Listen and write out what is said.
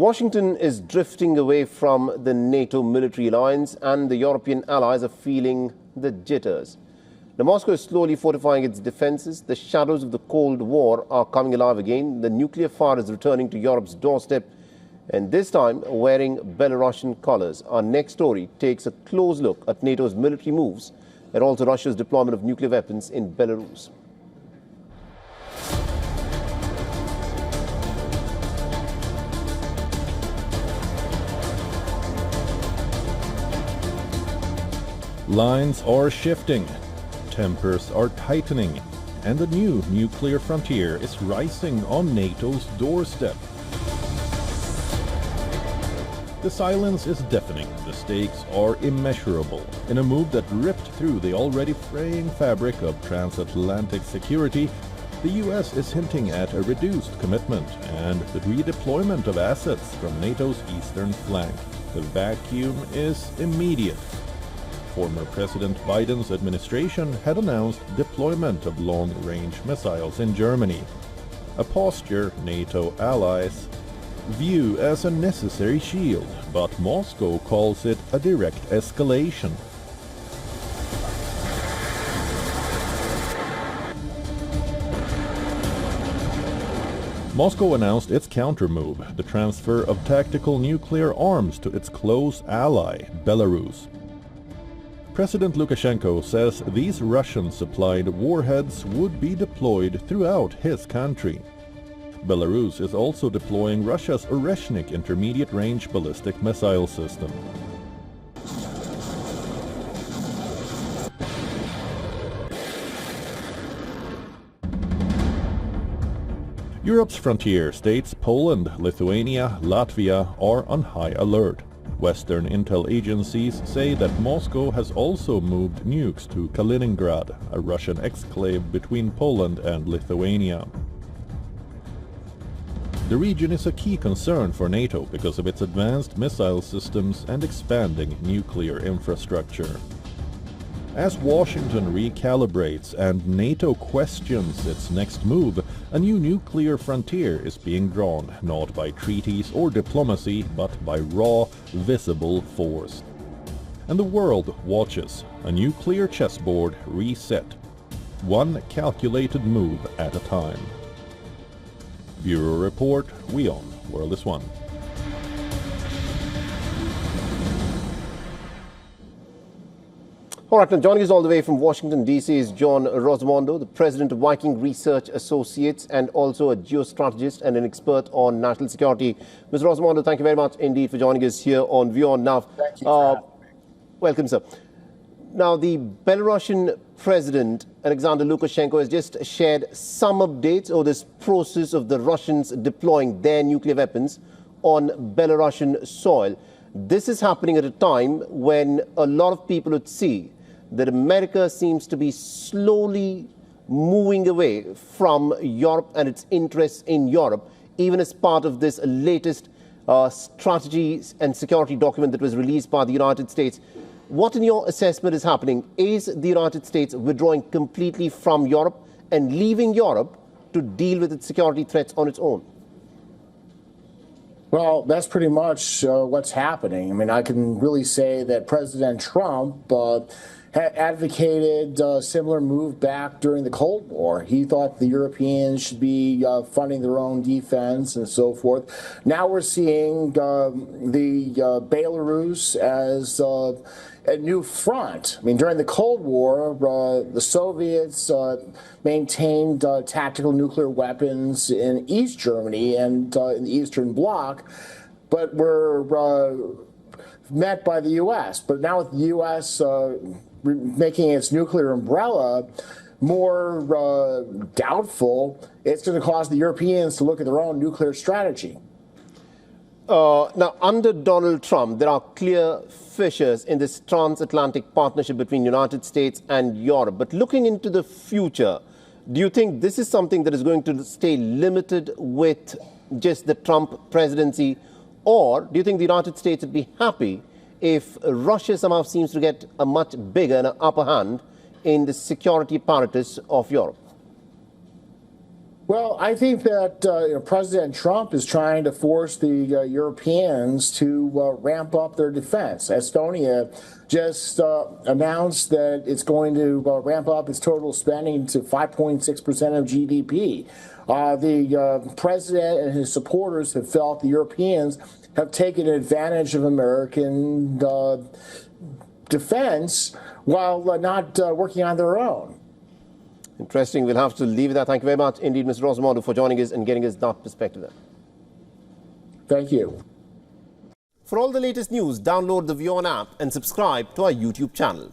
Washington is drifting away from the NATO military alliance, and the European allies are feeling the jitters. Now, Moscow is slowly fortifying its defenses. The shadows of the Cold War are coming alive again. The nuclear fire is returning to Europe's doorstep, and this time wearing Belarusian colors. Our next story takes a close look at NATO's military moves and also Russia's deployment of nuclear weapons in Belarus. Lines are shifting, tempers are tightening, and the new nuclear frontier is rising on NATO's doorstep. The silence is deafening, the stakes are immeasurable. In a move that ripped through the already fraying fabric of transatlantic security, the US is hinting at a reduced commitment and the redeployment of assets from NATO's eastern flank. The vacuum is immediate. Former President Biden's administration had announced deployment of long-range missiles in Germany, a posture NATO allies view as a necessary shield, but Moscow calls it a direct escalation. Moscow announced its countermove, the transfer of tactical nuclear arms to its close ally, Belarus. President Lukashenko says these Russian-supplied warheads would be deployed throughout his country. Belarus is also deploying Russia's Oreshnik intermediate-range ballistic missile system. Europe's frontier states Poland, Lithuania, Latvia are on high alert. Western intel agencies say that Moscow has also moved nukes to Kaliningrad, a Russian exclave between Poland and Lithuania. The region is a key concern for NATO because of its advanced missile systems and expanding nuclear infrastructure. As Washington recalibrates and NATO questions its next move, a new nuclear frontier is being drawn, not by treaties or diplomacy, but by raw, visible force. And the world watches, a nuclear chessboard reset, one calculated move at a time. Bureau Report, WION, World is One. All right, now joining us all the way from Washington, D.C. is John Rosamondo, the president of Viking Research Associates and also a geostrategist and an expert on national security. Mr. Rosamondo, thank you very much indeed for joining us here on WION. Now, thank you for having me. Welcome, sir. Now, the Belarusian president, Alexander Lukashenko, has just shared some updates on this process of the Russians deploying their nuclear weapons on Belarusian soil. This is happening at a time when a lot of people would see that America seems to be slowly moving away from Europe and its interests in Europe, even as part of this latest strategy and security document that was released by the United States. What, in your assessment, is happening? Is the United States withdrawing completely from Europe and leaving Europe to deal with its security threats on its own? Well, that's pretty much what's happening. I mean, I can really say that President Trump advocated a similar move back during the Cold War. He thought the Europeans should be funding their own defense and so forth. Now we're seeing the Belarus as a new front. I mean, during the Cold War, the Soviets maintained tactical nuclear weapons in East Germany and in the Eastern Bloc, but were met by the U.S. But now with the U.S. Making its nuclear umbrella more doubtful, it's going to cause the Europeans to look at their own nuclear strategy. Now, under Donald Trump, there are clear fissures in this transatlantic partnership between the United States and Europe. But looking into the future, do you think this is something that is going to stay limited with just the Trump presidency? Or do you think the United States would be happy if Russia somehow seems to get a much bigger and upper hand in the security apparatus of Europe? Well, I think that President Trump is trying to force the Europeans to ramp up their defense. Estonia just announced that it's going to ramp up its total spending to 5.6% of GDP. The president and his supporters have felt the Europeans have taken advantage of American defense while not working on their own. Interesting. We'll have to leave it there. Thank you very much indeed, Mr. Rosamondo, for joining us and getting us that perspective there. Thank you. For all the latest news, download the WION app and subscribe to our YouTube channel.